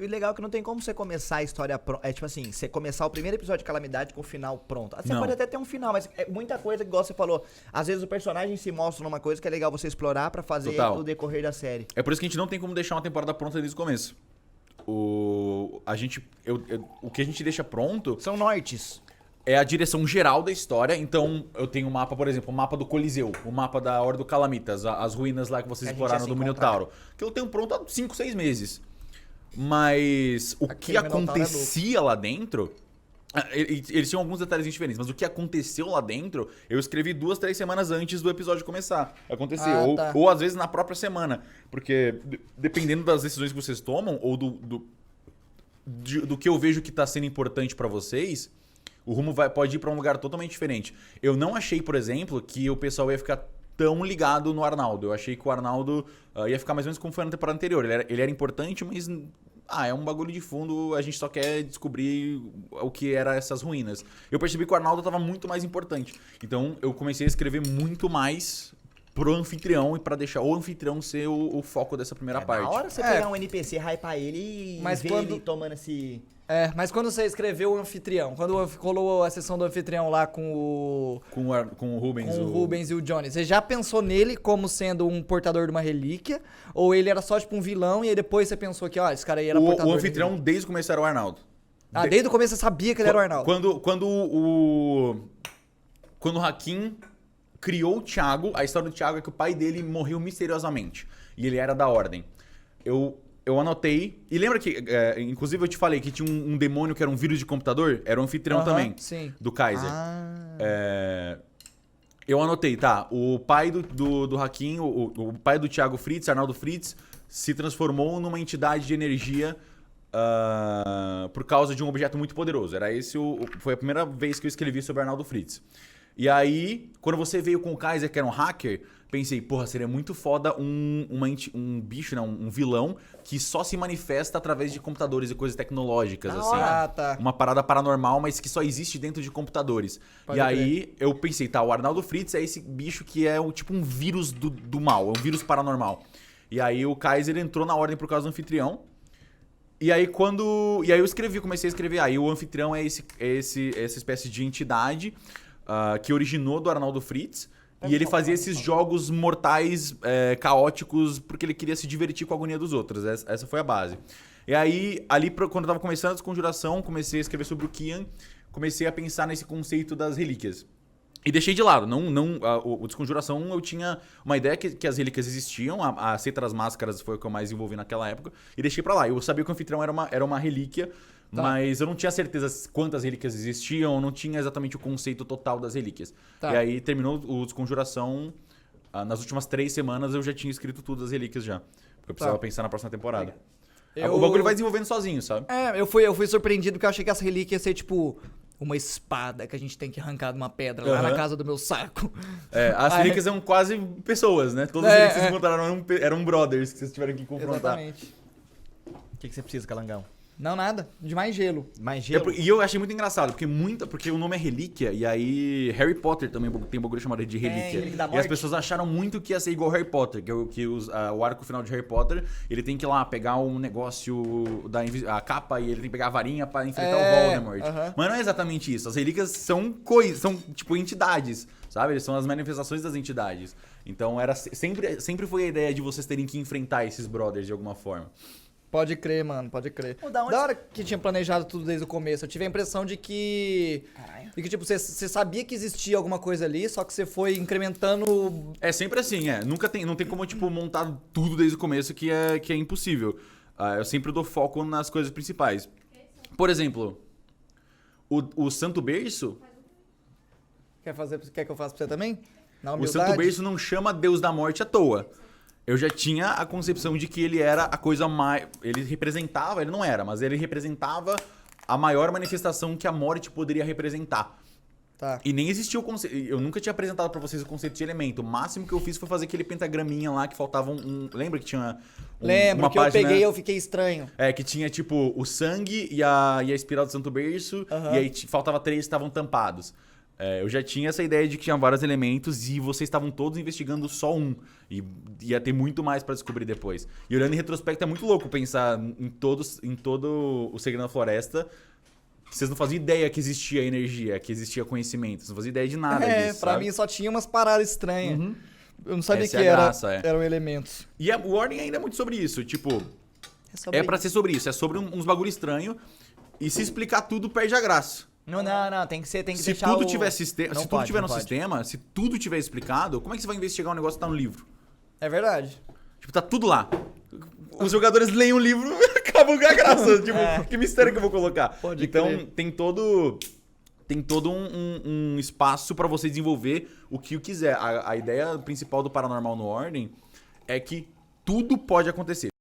E o legal é que não tem como você começar a história pronta. É tipo assim, você começar o primeiro episódio de Calamidade com o final pronto. Você pode até ter um final, mas é muita coisa, igual você falou. Às vezes o personagem se mostra numa coisa que é legal você explorar pra fazer o decorrer da série. É por isso que a gente não tem como deixar uma temporada pronta desde o começo. O que a gente deixa pronto... São nortes. É a direção geral da história. Então, eu tenho um mapa, por exemplo, o mapa do Coliseu, o mapa da Hora do Calamitas, as ruínas lá que vocês exploraram do Minotauro. Que eu tenho pronto há 5, 6 meses. Mas o que acontecia lá dentro... Eles tinham alguns detalhes diferentes, mas o que aconteceu lá dentro, eu escrevi 2, 3 semanas antes do episódio começar. Acontecer. Ou às vezes na própria semana. Porque dependendo das decisões que vocês tomam, ou do que eu vejo que tá sendo importante pra vocês, o rumo pode ir pra um lugar totalmente diferente. Eu não achei, por exemplo, que o pessoal ia ficar tão ligado no Arnaldo. Eu achei que o Arnaldo ia ficar mais ou menos como foi na temporada anterior. Ele era importante, mas... é um bagulho de fundo, a gente só quer descobrir o que era essas ruínas. Eu percebi que o Arnaldo estava muito mais importante. Então eu comecei a escrever muito mais pro anfitrião e pra deixar o anfitrião ser o foco dessa primeira parte. Na hora você pegar um NPC, hypar ele e ver ele tomando esse... mas quando você escreveu o anfitrião, quando rolou a sessão do anfitrião lá com o... Com o Rubens. Com o Rubens e o Johnny, você já pensou nele como sendo um portador de uma relíquia? Ou ele era só tipo um vilão e aí depois você pensou que, esse cara aí era portador o anfitrião desde o começo era o Arnaldo. Desde o começo você sabia que ele era o Arnaldo? Quando o Hakim criou o Thiago, a história do Thiago é que o pai dele morreu misteriosamente. E ele era da Ordem. Eu anotei. E lembra que, inclusive, eu te falei que tinha um demônio que era um vírus de computador? Era um anfitrião também. Sim. Do Kaiser. Eu anotei, tá? O pai do Hakim, o pai do Thiago Fritz, Arnaldo Fritz, se transformou numa entidade de energia por causa de um objeto muito poderoso. Foi a primeira vez que eu escrevi sobre Arnaldo Fritz. E aí, quando você veio com o Kaiser, que era um hacker, pensei, porra, seria muito foda um bicho, não, um vilão que só se manifesta através de computadores e coisas tecnológicas, assim. Tá. Uma parada paranormal, mas que só existe dentro de computadores. Aí, eu pensei, o Arnaldo Fritz é esse bicho que é tipo um vírus do mal, é um vírus paranormal. E aí, o Kaiser entrou na Ordem por causa do anfitrião. E aí, eu comecei a escrever. Aí, o anfitrião é essa espécie de entidade que originou do Arnaldo Fritz. E ele fazia esses jogos mortais, caóticos, porque ele queria se divertir com a agonia dos outros. Essa foi a base. E aí, quando eu tava começando a Desconjuração, comecei a escrever sobre o Kian, comecei a pensar nesse conceito das relíquias. E deixei de lado. O Desconjuração, eu tinha uma ideia que as relíquias existiam, a Seita das Máscaras foi o que eu mais envolvi naquela época, e deixei pra lá. Eu sabia que o anfitrião era uma relíquia, mas eu não tinha certeza quantas relíquias existiam, eu não tinha exatamente o conceito total das relíquias. E aí terminou o Desconjuração, nas últimas 3 semanas eu já tinha escrito tudo das relíquias já. Porque eu precisava pensar na próxima temporada. O bagulho vai desenvolvendo sozinho, sabe? Eu fui surpreendido porque eu achei que essa relíquia ia ser tipo uma espada que a gente tem que arrancar de uma pedra lá na casa do meu saco. As relíquias são quase pessoas, né? Todas as relíquias que vocês encontraram eram brothers que vocês tiveram que confrontar. Exatamente. O que você precisa, Calangão? Não, nada. De mais gelo. Mais gelo? E eu achei muito engraçado, porque o nome é relíquia, e aí Harry Potter também tem um bagulho chamado de relíquia. E as pessoas acharam muito que ia ser igual Harry Potter, que o arco final de Harry Potter, ele tem que ir lá pegar um negócio, a capa, e ele tem que pegar a varinha pra enfrentar o Voldemort. Mas não é exatamente isso. As relíquias são coisas, são tipo entidades, sabe? Eles são as manifestações das entidades. Então sempre foi a ideia de vocês terem que enfrentar esses brothers de alguma forma. Pode crer, mano, pode crer. Da hora que tinha planejado tudo desde o começo, eu tive a impressão de que... Caralho. De que, tipo, você sabia que existia alguma coisa ali, só que você foi incrementando... É sempre assim, não tem como, tipo, montar tudo desde o começo que é impossível. Eu sempre dou foco nas coisas principais. Por exemplo, o Santo Berço... Quer que eu faça pra você também? O Santo Berço não chama Deus da Morte à toa. Eu já tinha a concepção de que ele era a coisa mais... Ele não era, mas ele representava a maior manifestação que a morte poderia representar. Tá. E nem existia o conceito... Eu nunca tinha apresentado pra vocês o conceito de elemento. O máximo que eu fiz foi fazer aquele pentagraminha lá que faltava Lembra que tinha Lembro, uma que página... eu peguei e eu fiquei estranho. Que tinha tipo o sangue e a espiral do Santo Berço. E aí faltava 3 que estavam tampados. eu já tinha essa ideia de que tinha vários elementos e vocês estavam todos investigando só um. E ia ter muito mais pra descobrir depois. E olhando em retrospecto, é muito louco pensar em todo o Segredo da Floresta. Vocês não faziam ideia que existia energia, que existia conhecimento. Vocês não faziam ideia de nada disso, pra sabe? mim só tinha umas paradas estranhas. Uhum. Eu não sabia Essa que é a graça, eram elementos. E o Ordem ainda é muito sobre isso. Tipo, é pra ser sobre isso. É sobre uns bagulho estranho. E se explicar tudo, perde a graça. Não, tem que Se tudo tiver sistema, se tudo tiver no sistema, se tudo tiver explicado, como é que você vai investigar um negócio que tá no livro? É verdade. Tipo, tá tudo lá. Os jogadores leem o livro e acabam com a graça. Tipo, que mistério que eu vou colocar? Pode então, crer. tem todo um espaço pra você desenvolver o que quiser. A ideia principal do Paranormal no Ordem é que tudo pode acontecer.